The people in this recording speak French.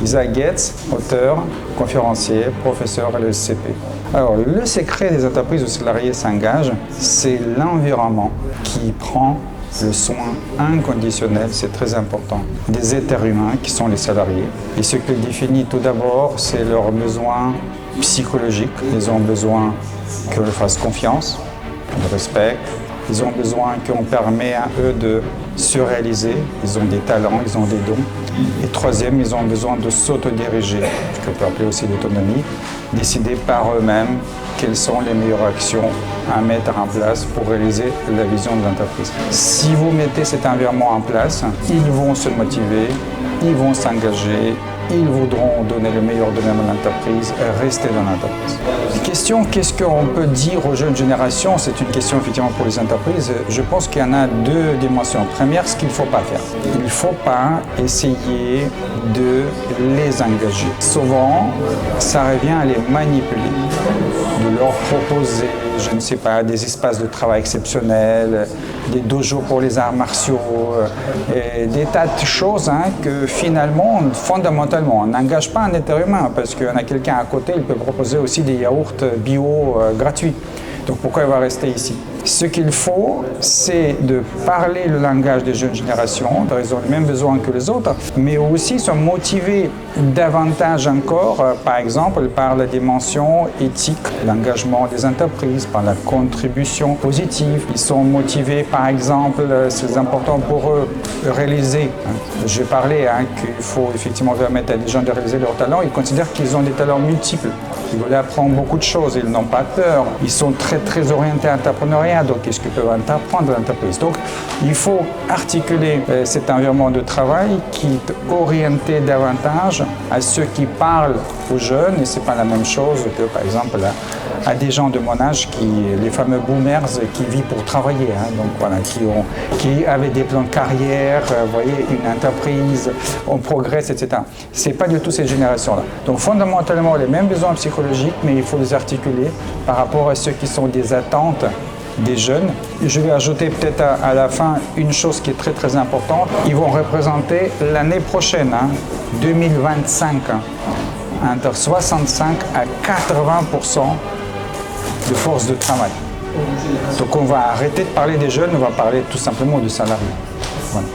Isaac Getz, auteur, conférencier, professeur à l'ESCP. Alors, le secret des entreprises où salariés s'engagent, c'est l'environnement qui prend le soin inconditionnel, c'est très important, des êtres humains qui sont les salariés. Et ce qu'il définit tout d'abord, c'est leurs besoins psychologiques. Ils ont besoin qu'on leur fasse confiance, qu'on les respecte. Ils ont besoin qu'on permette à eux de se réaliser. Ils ont des talents, ils ont des dons. Et troisième, ils ont besoin de s'autodiriger, ce qu'on peut appeler aussi l'autonomie, décider par eux-mêmes quelles sont les meilleures actions à mettre en place pour réaliser la vision de l'entreprise. Si vous mettez cet environnement en place, ils vont se motiver, ils vont s'engager, ils voudront donner le meilleur d'eux-mêmes à l'entreprise et rester dans l'entreprise. Question, qu'est-ce qu'on peut dire aux jeunes générations? C'est une question effectivement pour les entreprises. Je pense qu'il y en a deux dimensions. Première, ce qu'il ne faut pas faire. Il ne faut pas essayer de les engager. Souvent, ça revient à les manipuler, de leur proposer, je ne sais pas, des espaces de travail exceptionnels, des dojos pour les arts martiaux, et des tas de choses que finalement, fondamentalement, on n'engage pas un être humain parce qu'on a quelqu'un à côté, il peut proposer aussi des yaourts bio gratuits. Donc pourquoi il va rester ici? Ce qu'il faut, c'est de parler le langage des jeunes générations, ils ont les mêmes besoins que les autres, mais aussi sont motivés davantage encore, par exemple, par la dimension éthique, l'engagement des entreprises, par la contribution positive. Ils sont motivés, par exemple, c'est important pour eux de réaliser. J'ai parlé qu'il faut effectivement permettre à des gens de réaliser leurs talents. Ils considèrent qu'ils ont des talents multiples. Ils veulent apprendre beaucoup de choses, ils n'ont pas peur. Ils sont très orientés à l'entrepreneuriat, donc qu'est-ce qu'ils peuvent apprendre à l'entreprise? Donc il faut articuler cet environnement de travail qui est orienté davantage à ceux qui parlent aux jeunes, et ce n'est pas la même chose que par exemple à des gens de mon âge, les fameux boomers qui vivent pour travailler, donc voilà, qui avaient des plans de carrière, voyez, une entreprise, on progresse, etc. Ce n'est pas du tout cette génération-là. Donc fondamentalement, les mêmes besoins psychologiques, mais il faut les articuler par rapport à ceux qui sont des attentes des jeunes. Je vais ajouter peut-être à la fin une chose qui est très importante. Ils vont représenter l'année prochaine, 2025, entre 65 à 80% de force de travail. Donc on va arrêter de parler des jeunes, on va parler tout simplement des salariés. Voilà.